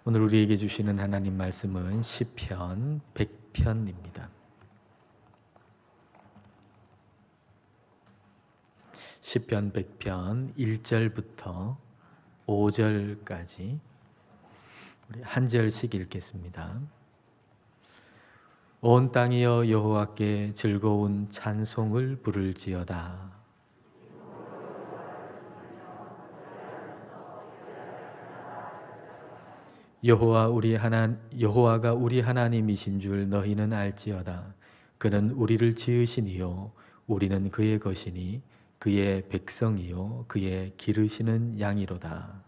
오늘 우리에게 주시는 하나님 말씀은 시편 100편입니다. 시편 100편 1절부터 5절까지 우리 한 절씩 읽겠습니다. 온 땅이여 여호와께 즐거운 찬송을 부를지어다. 여호와가 우리 하나님이신 줄 너희는 알지어다. 그는 우리를 지으시니요 우리는 그의 것이니 그의 백성이요 그의 기르시는 양이로다.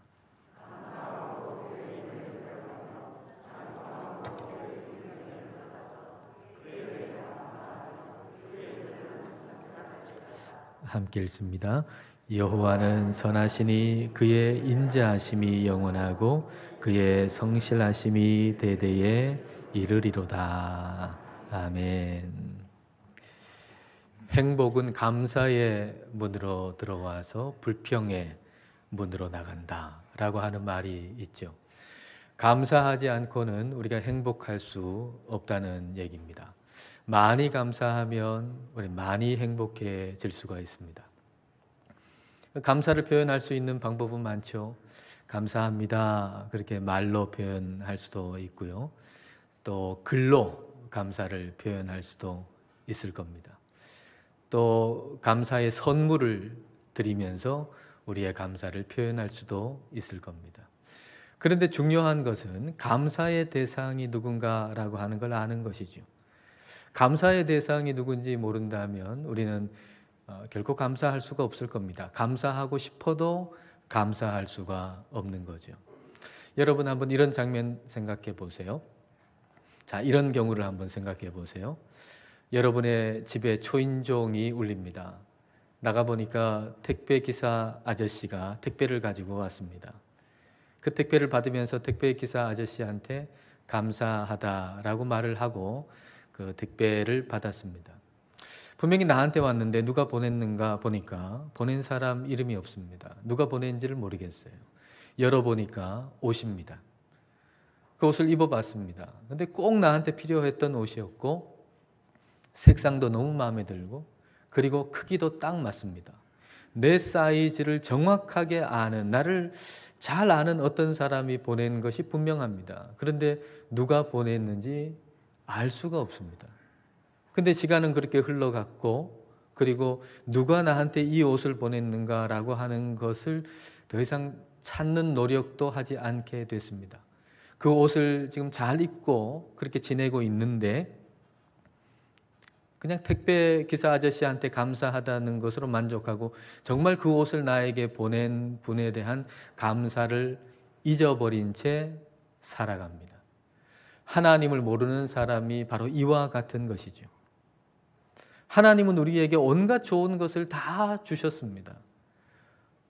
함께 읽습니다. 여호와는 선하시니 그의 인자하심이 영원하고 그의 성실하심이 대대에 이르리로다. 아멘. 행복은 감사의 문으로 들어와서 불평의 문으로 나간다 라고 하는 말이 있죠. 감사하지 않고는 우리가 행복할 수 없다는 얘기입니다. 많이 감사하면 우리 많이 행복해질 수가 있습니다. 감사를 표현할 수 있는 방법은 많죠. 감사합니다. 그렇게 말로 표현할 수도 있고요. 또 글로 감사를 표현할 수도 있을 겁니다. 또 감사의 선물을 드리면서 우리의 감사를 표현할 수도 있을 겁니다. 그런데 중요한 것은 감사의 대상이 누군가라고 하는 걸 아는 것이죠. 감사의 대상이 누군지 모른다면 우리는 결코 감사할 수가 없을 겁니다. 감사하고 싶어도 감사할 수가 없는 거죠. 여러분 한번 이런 장면 생각해 보세요. 자, 이런 경우를 한번 생각해 보세요. 여러분의 집에 초인종이 울립니다. 나가보니까 택배기사 아저씨가 택배를 가지고 왔습니다. 그 택배를 받으면서 택배기사 아저씨한테 감사하다라고 말을 하고 그 택배를 받았습니다. 분명히 나한테 왔는데 누가 보냈는가 보니까 보낸 사람 이름이 없습니다. 누가 보낸지를 모르겠어요. 열어보니까 옷입니다. 그 옷을 입어봤습니다. 근데 꼭 나한테 필요했던 옷이었고 색상도 너무 마음에 들고 그리고 크기도 딱 맞습니다. 내 사이즈를 정확하게 아는, 나를 잘 아는 어떤 사람이 보낸 것이 분명합니다. 그런데 누가 보냈는지 알 수가 없습니다. 근데 시간은 그렇게 흘러갔고 그리고 누가 나한테 이 옷을 보냈는가라고 하는 것을 더 이상 찾는 노력도 하지 않게 됐습니다. 그 옷을 지금 잘 입고 그렇게 지내고 있는데 그냥 택배 기사 아저씨한테 감사하다는 것으로 만족하고 정말 그 옷을 나에게 보낸 분에 대한 감사를 잊어버린 채 살아갑니다. 하나님을 모르는 사람이 바로 이와 같은 것이죠. 하나님은 우리에게 온갖 좋은 것을 다 주셨습니다.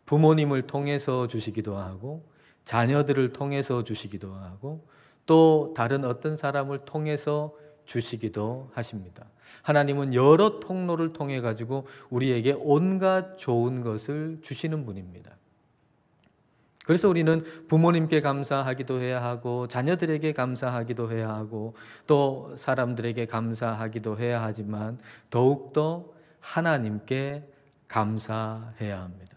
부모님을 통해서 주시기도 하고 자녀들을 통해서 주시기도 하고 또 다른 어떤 사람을 통해서 주시기도 하십니다. 하나님은 여러 통로를 통해 가지고 우리에게 온갖 좋은 것을 주시는 분입니다. 그래서 우리는 부모님께 감사하기도 해야 하고 자녀들에게 감사하기도 해야 하고 또 사람들에게 감사하기도 해야 하지만 더욱더 하나님께 감사해야 합니다.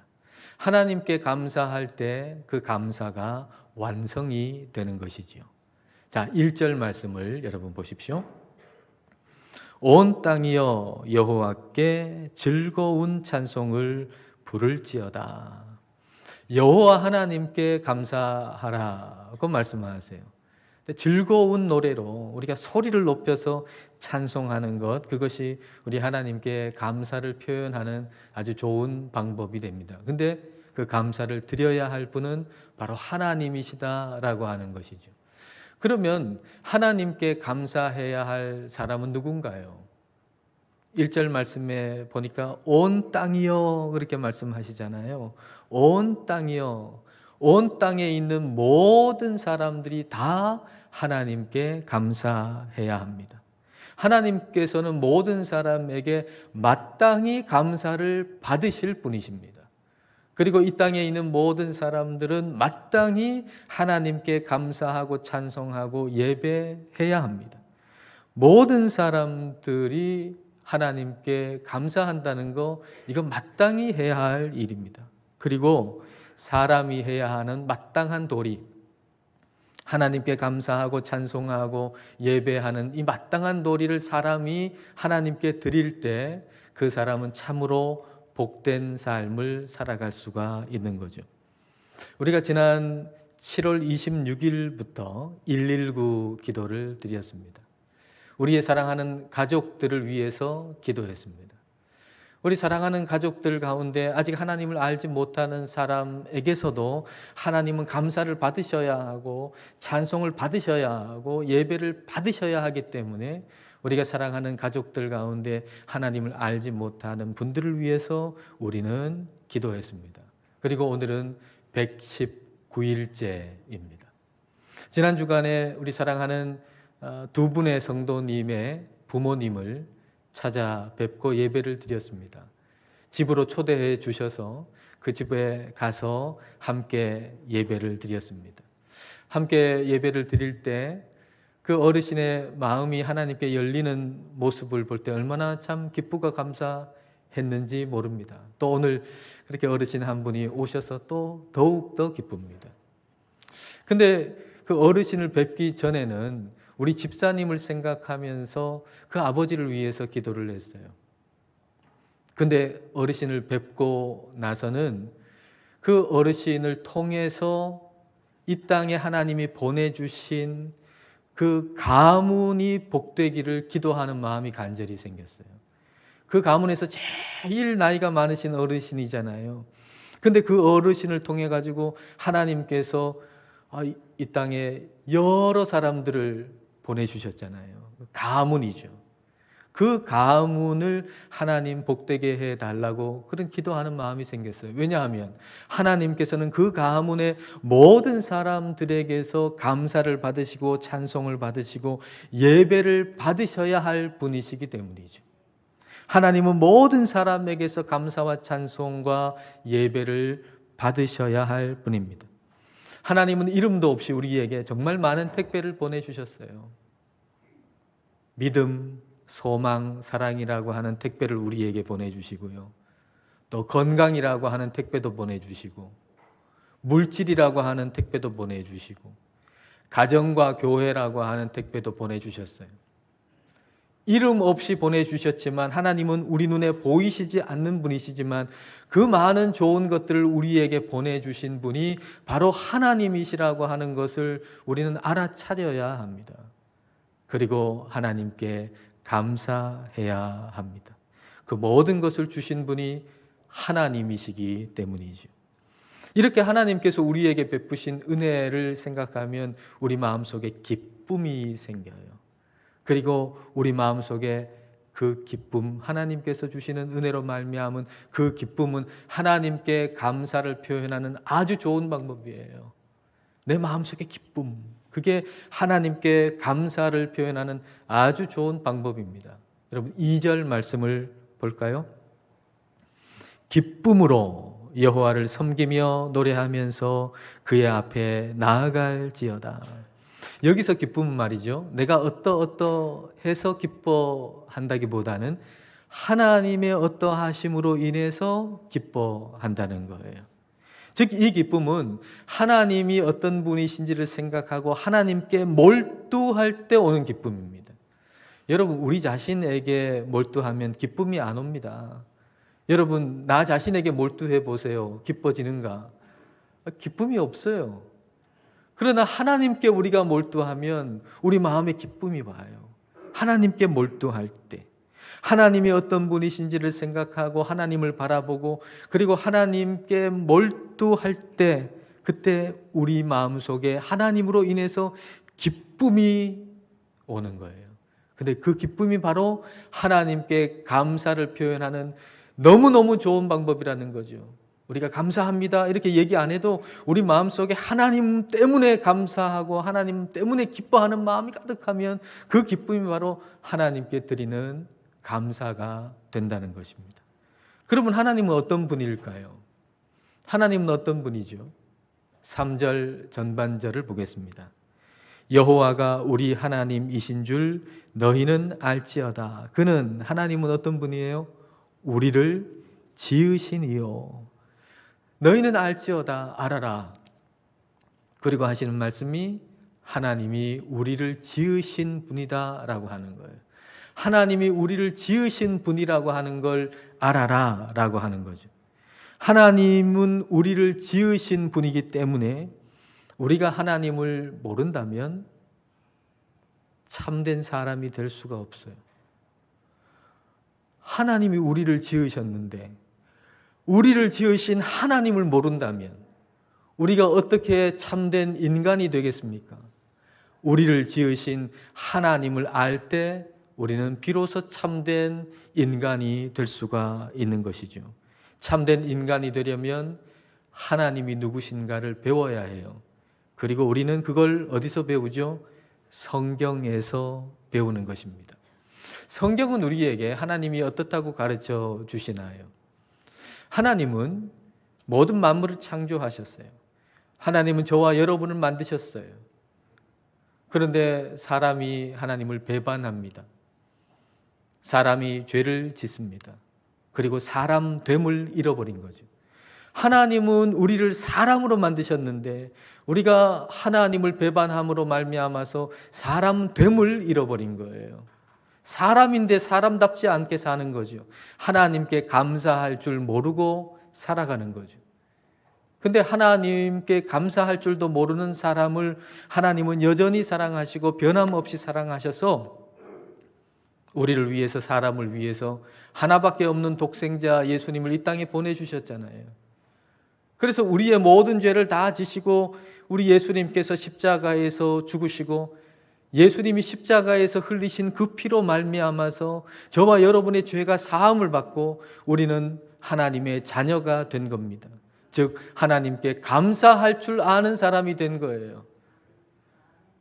하나님께 감사할 때 그 감사가 완성이 되는 것이지요. 자, 1절 말씀을 여러분 보십시오. 온 땅이여 여호와께 즐거운 찬송을 부를지어다. 여호와 하나님께 감사하라고 말씀하세요. 즐거운 노래로 우리가 소리를 높여서 찬송하는 것, 그것이 우리 하나님께 감사를 표현하는 아주 좋은 방법이 됩니다. 근데 그 감사를 드려야 할 분은 바로 하나님이시다라고 하는 것이죠. 그러면 하나님께 감사해야 할 사람은 누군가요? 1절 말씀에 보니까 온 땅이여 그렇게 말씀하시잖아요. 온 땅이여. 온 땅에 있는 모든 사람들이 다 하나님께 감사해야 합니다. 하나님께서는 모든 사람에게 마땅히 감사를 받으실 분이십니다. 그리고 이 땅에 있는 모든 사람들은 마땅히 하나님께 감사하고 찬송하고 예배해야 합니다. 모든 사람들이 하나님께 감사한다는 거, 이건 마땅히 해야 할 일입니다. 그리고 사람이 해야 하는 마땅한 도리, 하나님께 감사하고 찬송하고 예배하는 이 마땅한 도리를 사람이 하나님께 드릴 때 그 사람은 참으로 복된 삶을 살아갈 수가 있는 거죠. 우리가 지난 7월 26일부터 119 기도를 드렸습니다. 우리의 사랑하는 가족들을 위해서 기도했습니다. 우리 사랑하는 가족들 가운데 아직 하나님을 알지 못하는 사람에게서도 하나님은 감사를 받으셔야 하고 찬송을 받으셔야 하고 예배를 받으셔야 하기 때문에 우리가 사랑하는 가족들 가운데 하나님을 알지 못하는 분들을 위해서 우리는 기도했습니다. 그리고 오늘은 119일째입니다. 지난 주간에 우리 사랑하는 두 분의 성도님의 부모님을 찾아뵙고 예배를 드렸습니다. 집으로 초대해 주셔서 그 집에 가서 함께 예배를 드렸습니다. 함께 예배를 드릴 때 그 어르신의 마음이 하나님께 열리는 모습을 볼 때 얼마나 참 기쁘고 감사했는지 모릅니다. 또 오늘 그렇게 어르신 한 분이 오셔서 또 더욱더 기쁩니다. 근데 그 어르신을 뵙기 전에는 우리 집사님을 생각하면서 그 아버지를 위해서 기도를 했어요. 근데 어르신을 뵙고 나서는 그 어르신을 통해서 이 땅에 하나님이 보내주신 그 가문이 복되기를 기도하는 마음이 간절히 생겼어요. 그 가문에서 제일 나이가 많으신 어르신이잖아요. 근데 그 어르신을 통해 가지고 하나님께서 이 땅에 여러 사람들을 보내주셨잖아요. 가문이죠. 그 가문을 하나님 복되게 해달라고 그런 기도하는 마음이 생겼어요. 왜냐하면 하나님께서는 그 가문의 모든 사람들에게서 감사를 받으시고 찬송을 받으시고 예배를 받으셔야 할 분이시기 때문이죠. 하나님은 모든 사람에게서 감사와 찬송과 예배를 받으셔야 할 분입니다. 하나님은 이름도 없이 우리에게 정말 많은 택배를 보내주셨어요. 믿음, 소망, 사랑이라고 하는 택배를 우리에게 보내주시고요. 또 건강이라고 하는 택배도 보내주시고, 물질이라고 하는 택배도 보내주시고, 가정과 교회라고 하는 택배도 보내주셨어요. 이름 없이 보내주셨지만 하나님은 우리 눈에 보이시지 않는 분이시지만 그 많은 좋은 것들을 우리에게 보내주신 분이 바로 하나님이시라고 하는 것을 우리는 알아차려야 합니다. 그리고 하나님께 감사해야 합니다. 그 모든 것을 주신 분이 하나님이시기 때문이죠. 이렇게 하나님께서 우리에게 베푸신 은혜를 생각하면 우리 마음속에 기쁨이 생겨요. 그리고 우리 마음속에 그 기쁨, 하나님께서 주시는 은혜로 말미암은 그 기쁨은 하나님께 감사를 표현하는 아주 좋은 방법이에요. 내 마음속의 기쁨, 그게 하나님께 감사를 표현하는 아주 좋은 방법입니다. 여러분 2절 말씀을 볼까요? 기쁨으로 여호와를 섬기며 노래하면서 그의 앞에 나아갈지어다. 여기서 기쁨은 말이죠. 내가 어떠해서 기뻐한다기보다는 하나님의 어떠하심으로 인해서 기뻐한다는 거예요. 즉 이 기쁨은 하나님이 어떤 분이신지를 생각하고 하나님께 몰두할 때 오는 기쁨입니다. 여러분 우리 자신에게 몰두하면 기쁨이 안 옵니다. 여러분 나 자신에게 몰두해 보세요. 기뻐지는가? 기쁨이 없어요. 그러나 하나님께 우리가 몰두하면 우리 마음에 기쁨이 와요. 하나님께 몰두할 때 하나님이 어떤 분이신지를 생각하고 하나님을 바라보고 그리고 하나님께 몰두할 때 그때 우리 마음속에 하나님으로 인해서 기쁨이 오는 거예요. 근데 그 기쁨이 바로 하나님께 감사를 표현하는 너무너무 좋은 방법이라는 거죠. 우리가 감사합니다 이렇게 얘기 안 해도 우리 마음속에 하나님 때문에 감사하고 하나님 때문에 기뻐하는 마음이 가득하면 그 기쁨이 바로 하나님께 드리는 감사가 된다는 것입니다. 그러면 하나님은 어떤 분일까요? 하나님은 어떤 분이죠? 3절 전반절을 보겠습니다. 여호와가 우리 하나님이신 줄 너희는 알지어다. 그는, 하나님은 어떤 분이에요? 우리를 지으신 이요. 너희는 알지어다. 알아라. 그리고 하시는 말씀이 하나님이 우리를 지으신 분이다 라고 하는 거예요. 하나님이 우리를 지으신 분이라고 하는 걸 알아라 라고 하는 거죠. 하나님은 우리를 지으신 분이기 때문에 우리가 하나님을 모른다면 참된 사람이 될 수가 없어요. 하나님이 우리를 지으셨는데 우리를 지으신 하나님을 모른다면 우리가 어떻게 참된 인간이 되겠습니까? 우리를 지으신 하나님을 알 때 우리는 비로소 참된 인간이 될 수가 있는 것이죠. 참된 인간이 되려면 하나님이 누구신가를 배워야 해요. 그리고 우리는 그걸 어디서 배우죠? 성경에서 배우는 것입니다. 성경은 우리에게 하나님이 어떻다고 가르쳐 주시나요? 하나님은 모든 만물을 창조하셨어요. 하나님은 저와 여러분을 만드셨어요. 그런데 사람이 하나님을 배반합니다. 사람이 죄를 짓습니다. 그리고 사람됨을 잃어버린 거죠. 하나님은 우리를 사람으로 만드셨는데 우리가 하나님을 배반함으로 말미암아서 사람됨을 잃어버린 거예요. 사람인데 사람답지 않게 사는 거죠. 하나님께 감사할 줄 모르고 살아가는 거죠. 근데 하나님께 감사할 줄도 모르는 사람을 하나님은 여전히 사랑하시고 변함없이 사랑하셔서 우리를 위해서, 사람을 위해서 하나밖에 없는 독생자 예수님을 이 땅에 보내주셨잖아요. 그래서 우리의 모든 죄를 다 지시고 우리 예수님께서 십자가에서 죽으시고 예수님이 십자가에서 흘리신 그 피로 말미암아서 저와 여러분의 죄가 사함을 받고 우리는 하나님의 자녀가 된 겁니다. 즉 하나님께 감사할 줄 아는 사람이 된 거예요.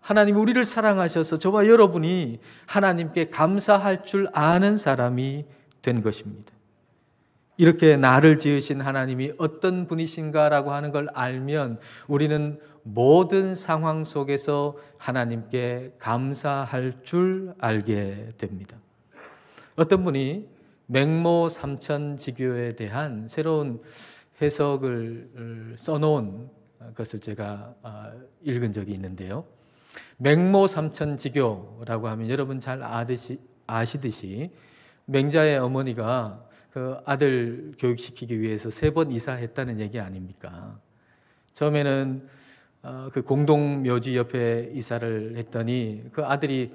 하나님이 우리를 사랑하셔서 저와 여러분이 하나님께 감사할 줄 아는 사람이 된 것입니다. 이렇게 나를 지으신 하나님이 어떤 분이신가라고 하는 걸 알면 우리는 모든 상황 속에서 하나님께 감사할 줄 알게 됩니다. 어떤 분이 맹모 삼천지교에 대한 새로운 해석을 써놓은 것을 제가 읽은 적이 있는데요. 맹모 삼천지교라고 하면 여러분 잘 아시듯이 맹자의 어머니가 그 아들 교육시키기 위해서 3번 이사했다는 얘기 아닙니까? 처음에는 그 공동묘지 옆에 이사를 했더니 그 아들이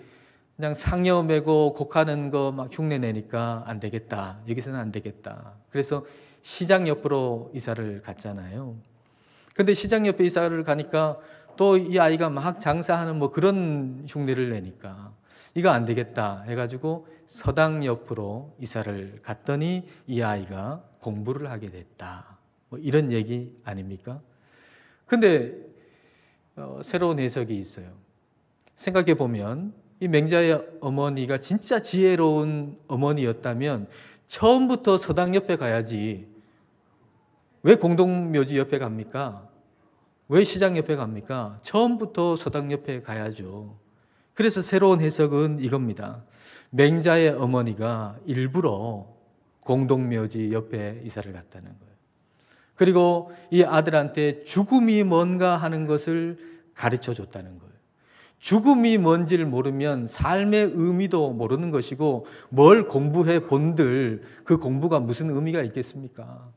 그냥 상여 메고 곡하는 거 막 흉내 내니까 안 되겠다. 여기서는 안 되겠다. 그래서 시장 옆으로 이사를 갔잖아요. 근데 시장 옆에 이사를 가니까 또 이 아이가 막 장사하는 뭐 그런 흉내를 내니까 이거 안 되겠다 해가지고 서당 옆으로 이사를 갔더니 이 아이가 공부를 하게 됐다. 뭐 이런 얘기 아닙니까? 근데 새로운 해석이 있어요. 생각해 보면 이 맹자의 어머니가 진짜 지혜로운 어머니였다면 처음부터 서당 옆에 가야지 왜 공동묘지 옆에 갑니까? 왜 시장 옆에 갑니까? 처음부터 서당 옆에 가야죠. 그래서 새로운 해석은 이겁니다. 맹자의 어머니가 일부러 공동묘지 옆에 이사를 갔다는 거예요. 그리고 이 아들한테 죽음이 뭔가 하는 것을 가르쳐 줬다는 거예요. 죽음이 뭔지를 모르면 삶의 의미도 모르는 것이고 뭘 공부해 본들 그 공부가 무슨 의미가 있겠습니까?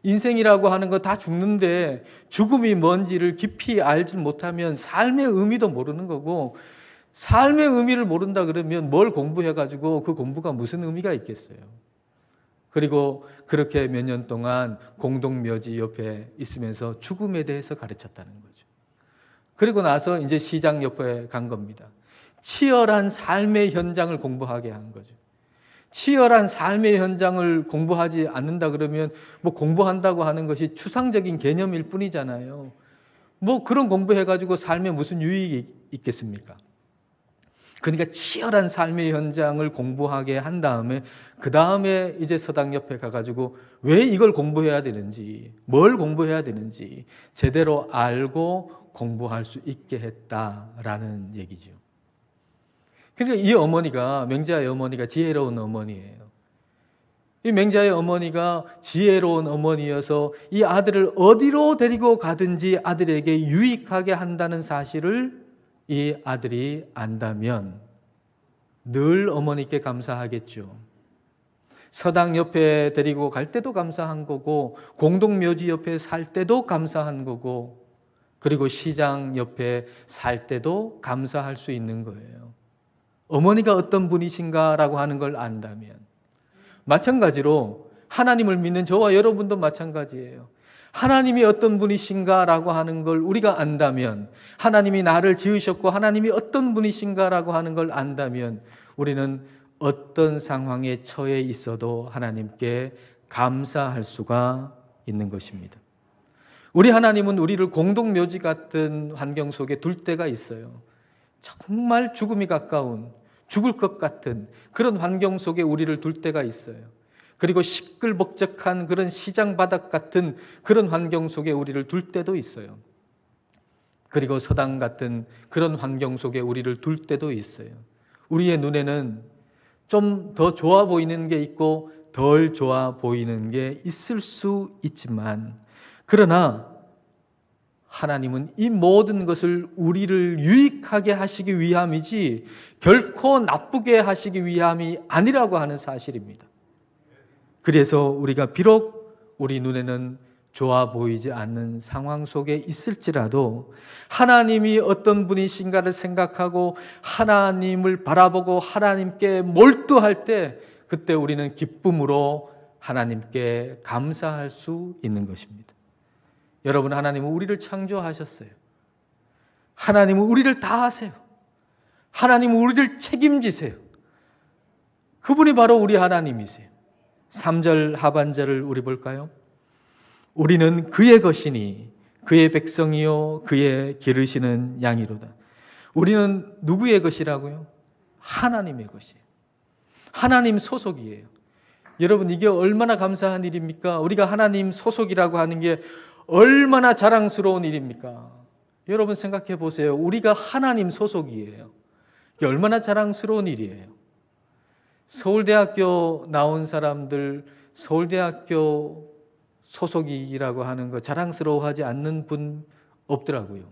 인생이라고 하는 거 다 죽는데 죽음이 뭔지를 깊이 알지 못하면 삶의 의미도 모르는 거고 삶의 의미를 모른다 그러면 뭘 공부해가지고 그 공부가 무슨 의미가 있겠어요? 그리고 그렇게 몇 년 동안 공동묘지 옆에 있으면서 죽음에 대해서 가르쳤다는 거죠. 그리고 나서 이제 시장 옆에 간 겁니다. 치열한 삶의 현장을 공부하게 한 거죠. 치열한 삶의 현장을 공부하지 않는다 그러면 뭐 공부한다고 하는 것이 추상적인 개념일 뿐이잖아요. 뭐 그런 공부해가지고 삶에 무슨 유익이 있겠습니까? 그러니까 치열한 삶의 현장을 공부하게 한 다음에 그 다음에 이제 서당 옆에 가가지고 왜 이걸 공부해야 되는지, 뭘 공부해야 되는지 제대로 알고 공부할 수 있게 했다라는 얘기죠. 그러니까 이 어머니가, 맹자의 어머니가 지혜로운 어머니예요. 이 맹자의 어머니가 지혜로운 어머니여서 이 아들을 어디로 데리고 가든지 아들에게 유익하게 한다는 사실을 이 아들이 안다면 늘 어머니께 감사하겠죠. 서당 옆에 데리고 갈 때도 감사한 거고, 공동묘지 옆에 살 때도 감사한 거고, 그리고 시장 옆에 살 때도 감사할 수 있는 거예요. 어머니가 어떤 분이신가라고 하는 걸 안다면. 마찬가지로 하나님을 믿는 저와 여러분도 마찬가지예요. 하나님이 어떤 분이신가라고 하는 걸 우리가 안다면, 하나님이 나를 지으셨고 하나님이 어떤 분이신가라고 하는 걸 안다면 우리는 어떤 상황에 처해 있어도 하나님께 감사할 수가 있는 것입니다. 우리 하나님은 우리를 공동묘지 같은 환경 속에 둘 때가 있어요. 정말 죽음이 가까운, 죽을 것 같은 그런 환경 속에 우리를 둘 때가 있어요. 그리고 시끌벅적한 그런 시장 바닥 같은 그런 환경 속에 우리를 둘 때도 있어요. 그리고 서당 같은 그런 환경 속에 우리를 둘 때도 있어요. 우리의 눈에는 좀 더 좋아 보이는 게 있고 덜 좋아 보이는 게 있을 수 있지만, 그러나 하나님은 이 모든 것을 우리를 유익하게 하시기 위함이지 결코 나쁘게 하시기 위함이 아니라고 하는 사실입니다. 그래서 우리가 비록 우리 눈에는 좋아 보이지 않는 상황 속에 있을지라도 하나님이 어떤 분이신가를 생각하고 하나님을 바라보고 하나님께 몰두할 때, 그때 우리는 기쁨으로 하나님께 감사할 수 있는 것입니다. 여러분, 하나님은 우리를 창조하셨어요. 하나님은 우리를 다 아세요. 하나님은 우리를 책임지세요. 그분이 바로 우리 하나님이세요. 3절 하반절을 우리 볼까요? 우리는 그의 것이니 그의 백성이요 그의 기르시는 양이로다. 우리는 누구의 것이라고요? 하나님의 것이에요. 하나님 소속이에요. 여러분, 이게 얼마나 감사한 일입니까? 우리가 하나님 소속이라고 하는 게 얼마나 자랑스러운 일입니까? 여러분 생각해 보세요. 우리가 하나님 소속이에요. 이게 얼마나 자랑스러운 일이에요. 서울대학교 나온 사람들, 서울대학교 소속이라고 하는 거 자랑스러워하지 않는 분 없더라고요.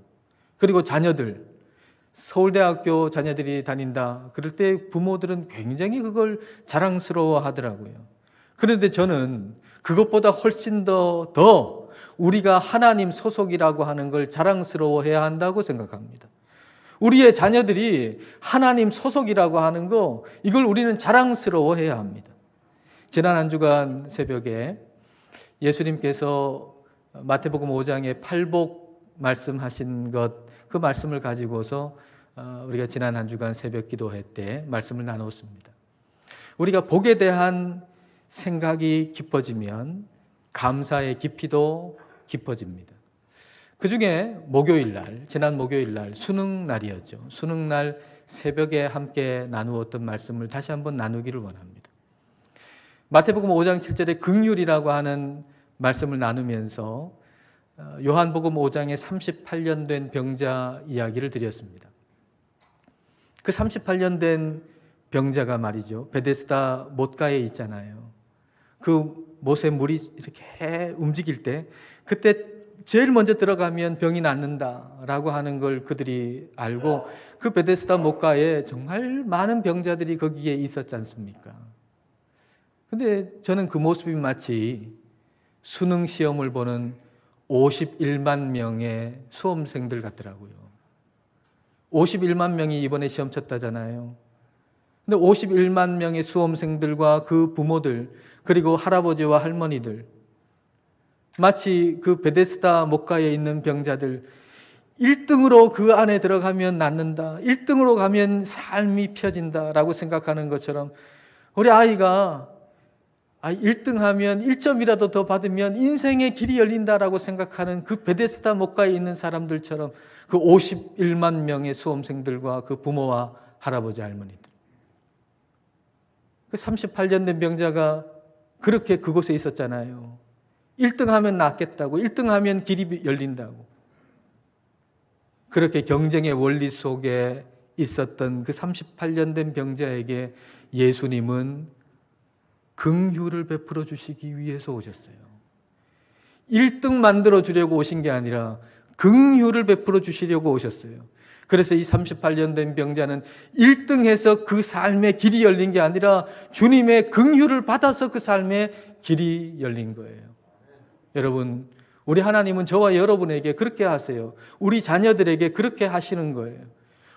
그리고 자녀들, 서울대학교 자녀들이 다닌다 그럴 때 부모들은 굉장히 그걸 자랑스러워 하더라고요. 그런데 저는 그것보다 훨씬 더 우리가 하나님 소속이라고 하는 걸 자랑스러워해야 한다고 생각합니다. 우리의 자녀들이 하나님 소속이라고 하는 거, 이걸 우리는 자랑스러워해야 합니다. 지난 한 주간 새벽에 예수님께서 마태복음 5장에 팔복 말씀하신 것, 그 말씀을 가지고서 우리가 지난 한 주간 새벽 기도회 때 말씀을 나눴습니다. 우리가 복에 대한 생각이 깊어지면 감사의 깊이도 깊어집니다. 그 중에 목요일 날, 지난 목요일 날 수능 날이었죠. 수능 날 새벽에 함께 나누었던 말씀을 다시 한번 나누기를 원합니다. 마태복음 5장 7절에 긍휼이라고 하는 말씀을 나누면서 요한복음 5장에 38년 된 병자 이야기를 드렸습니다. 그 38년 된 병자가 말이죠, 베데스다 못가에 있잖아요. 그 못에 물이 이렇게 움직일 때 그때 제일 먼저 들어가면 병이 낫는다라고 하는 걸 그들이 알고 그 베데스다 못가에 정말 많은 병자들이 거기에 있었지 않습니까? 근데 저는 그 모습이 마치 수능 시험을 보는 51만 명의 수험생들 같더라고요. 51만 명이 이번에 시험 쳤다잖아요. 근데 51만 명의 수험생들과 그 부모들, 그리고 할아버지와 할머니들, 마치 그 베데스다 못가에 있는 병자들, 1등으로 그 안에 들어가면 낫는다, 1등으로 가면 삶이 펴진다라고 생각하는 것처럼 우리 아이가 1등 하면 1점이라도 더 받으면 인생의 길이 열린다라고 생각하는 그 베데스다 못가에 있는 사람들처럼 그 51만 명의 수험생들과 그 부모와 할아버지 할머니들. 그 38년 된 병자가 그렇게 그곳에 있었잖아요. 1등 하면 낫겠다고, 1등 하면 길이 열린다고. 그렇게 경쟁의 원리 속에 있었던 그 38년 된 병자에게 예수님은 긍휼을 베풀어 주시기 위해서 오셨어요. 1등 만들어 주려고 오신 게 아니라 긍휼을 베풀어 주시려고 오셨어요. 그래서 이 38년 된 병자는 1등해서 그 삶의 길이 열린 게 아니라 주님의 긍휼을 받아서 그 삶의 길이 열린 거예요. 여러분, 우리 하나님은 저와 여러분에게 그렇게 하세요. 우리 자녀들에게 그렇게 하시는 거예요.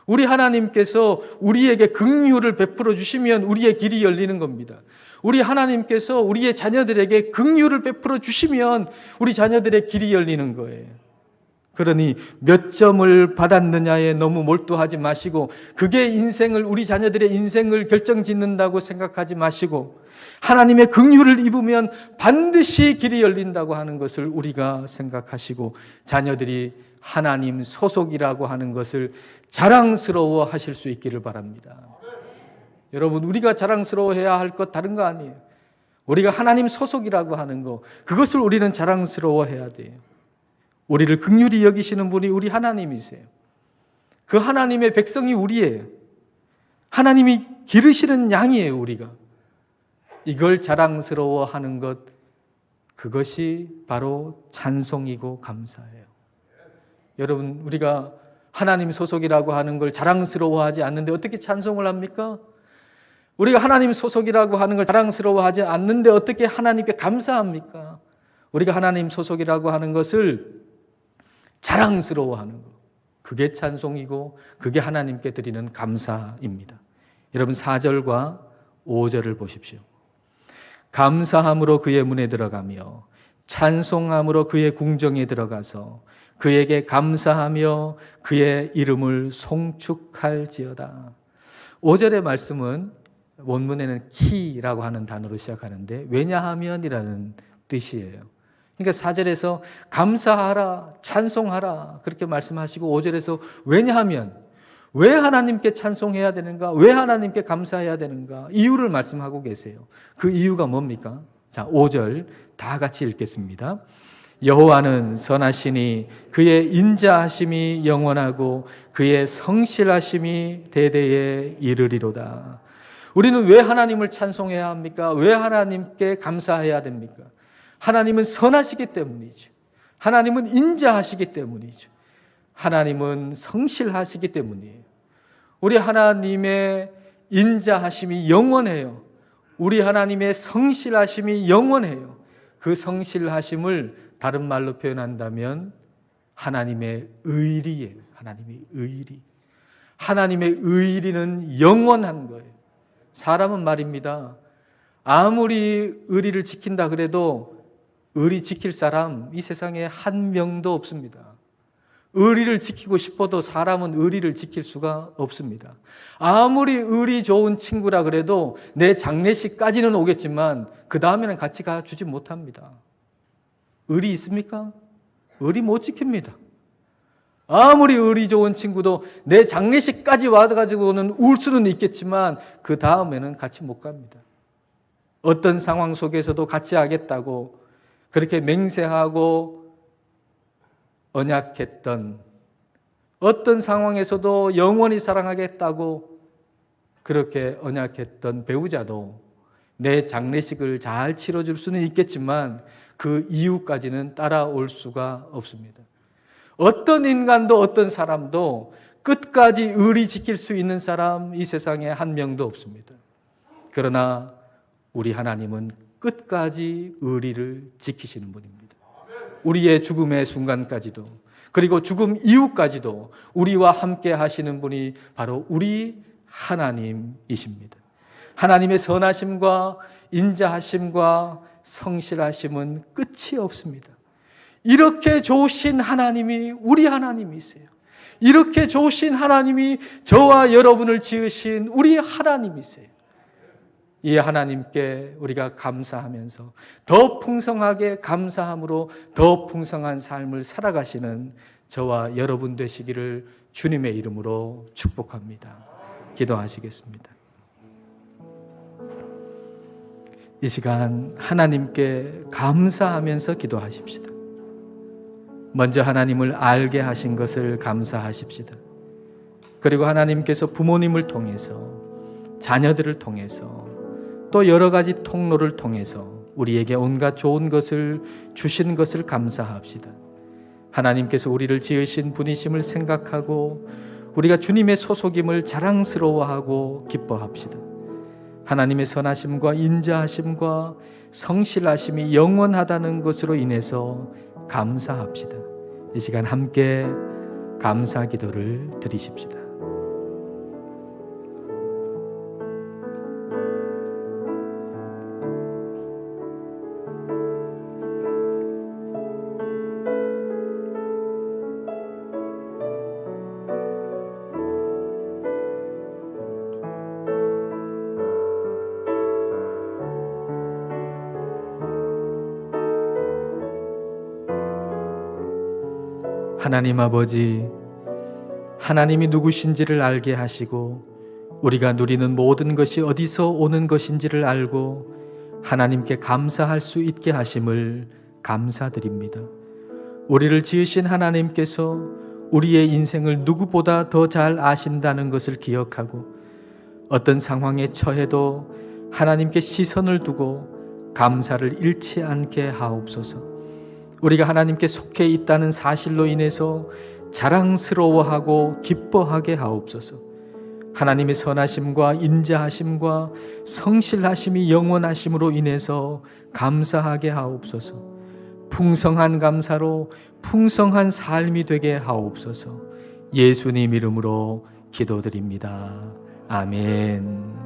우리 하나님께서 우리에게 긍휼을 베풀어 주시면 우리의 길이 열리는 겁니다. 우리 하나님께서 우리의 자녀들에게 긍휼을 베풀어 주시면 우리 자녀들의 길이 열리는 거예요. 그러니 몇 점을 받았느냐에 너무 몰두하지 마시고, 그게 우리 자녀들의 인생을 결정짓는다고 생각하지 마시고, 하나님의 긍휼을 입으면 반드시 길이 열린다고 하는 것을 우리가 생각하시고, 자녀들이 하나님 소속이라고 하는 것을 자랑스러워 하실 수 있기를 바랍니다. 여러분, 우리가 자랑스러워해야 할 것 다른 거 아니에요. 우리가 하나님 소속이라고 하는 거, 그것을 우리는 자랑스러워해야 돼요. 우리를 긍휼히 여기시는 분이 우리 하나님이세요. 그 하나님의 백성이 우리예요. 하나님이 기르시는 양이에요, 우리가. 이걸 자랑스러워하는 것, 그것이 바로 찬송이고 감사예요. 여러분, 우리가 하나님 소속이라고 하는 걸 자랑스러워하지 않는데 어떻게 찬송을 합니까? 우리가 하나님 소속이라고 하는 걸 자랑스러워하지 않는데 어떻게 하나님께 감사합니까? 우리가 하나님 소속이라고 하는 것을 자랑스러워하는 것, 그게 찬송이고 그게 하나님께 드리는 감사입니다. 여러분, 4절과 5절을 보십시오. 감사함으로 그의 문에 들어가며 찬송함으로 그의 궁정에 들어가서 그에게 감사하며 그의 이름을 송축할지어다. 5절의 말씀은 원문에는 키라고 하는 단어로 시작하는데 왜냐하면이라는 뜻이에요. 그러니까 4절에서 감사하라, 찬송하라 그렇게 말씀하시고 5절에서 왜냐하면, 왜 하나님께 찬송해야 되는가? 왜 하나님께 감사해야 되는가? 이유를 말씀하고 계세요. 그 이유가 뭡니까? 자, 5절 다 같이 읽겠습니다. 여호와는 선하시니 그의 인자하심이 영원하고 그의 성실하심이 대대에 이르리로다. 우리는 왜 하나님을 찬송해야 합니까? 왜 하나님께 감사해야 됩니까? 하나님은 선하시기 때문이죠. 하나님은 인자하시기 때문이죠. 하나님은 성실하시기 때문이에요. 우리 하나님의 인자하심이 영원해요. 우리 하나님의 성실하심이 영원해요. 그 성실하심을 다른 말로 표현한다면 하나님의 의리예요. 하나님의 의리. 하나님의 의리는 영원한 거예요. 사람은 말입니다, 아무리 의리를 지킨다 그래도 의리 지킬 사람 이 세상에 한 명도 없습니다. 의리를 지키고 싶어도 사람은 의리를 지킬 수가 없습니다. 아무리 의리 좋은 친구라 그래도 내 장례식까지는 오겠지만 그 다음에는 같이 가주지 못합니다. 의리 있습니까? 의리 못 지킵니다. 아무리 의리 좋은 친구도 내 장례식까지 와가지고는 울 수는 있겠지만 그 다음에는 같이 못 갑니다. 어떤 상황 속에서도 같이 하겠다고 그렇게 맹세하고 언약했던, 어떤 상황에서도 영원히 사랑하겠다고 그렇게 언약했던 배우자도 내 장례식을 잘 치러줄 수는 있겠지만 그 이후까지는 따라올 수가 없습니다. 어떤 인간도 어떤 사람도 끝까지 의리 지킬 수 있는 사람 이 세상에 한 명도 없습니다. 그러나 우리 하나님은 끝까지 의리를 지키시는 분입니다. 우리의 죽음의 순간까지도, 그리고 죽음 이후까지도 우리와 함께 하시는 분이 바로 우리 하나님이십니다. 하나님의 선하심과 인자하심과 성실하심은 끝이 없습니다. 이렇게 좋으신 하나님이 우리 하나님이세요. 이렇게 좋으신 하나님이 저와 여러분을 지으신 우리 하나님이세요. 이 하나님께 우리가 감사하면서 더 풍성하게 감사함으로 더 풍성한 삶을 살아가시는 저와 여러분 되시기를 주님의 이름으로 축복합니다. 기도하시겠습니다. 이 시간 하나님께 감사하면서 기도하십시다. 먼저 하나님을 알게 하신 것을 감사하십시다. 그리고 하나님께서 부모님을 통해서, 자녀들을 통해서, 또 여러 가지 통로를 통해서 우리에게 온갖 좋은 것을 주신 것을 감사합시다. 하나님께서 우리를 지으신 분이심을 생각하고 우리가 주님의 소속임을 자랑스러워하고 기뻐합시다. 하나님의 선하심과 인자하심과 성실하심이 영원하다는 것으로 인해서 감사합시다. 이 시간 함께 감사 기도를 드리십시다. 하나님 아버지, 하나님이 누구신지를 알게 하시고 우리가 누리는 모든 것이 어디서 오는 것인지를 알고 하나님께 감사할 수 있게 하심을 감사드립니다. 우리를 지으신 하나님께서 우리의 인생을 누구보다 더 잘 아신다는 것을 기억하고 어떤 상황에 처해도 하나님께 시선을 두고 감사를 잃지 않게 하옵소서. 우리가 하나님께 속해 있다는 사실로 인해서 자랑스러워하고 기뻐하게 하옵소서. 하나님의 선하심과 인자하심과 성실하심이 영원하심으로 인해서 감사하게 하옵소서. 풍성한 감사로 풍성한 삶이 되게 하옵소서. 예수님 이름으로 기도드립니다. 아멘.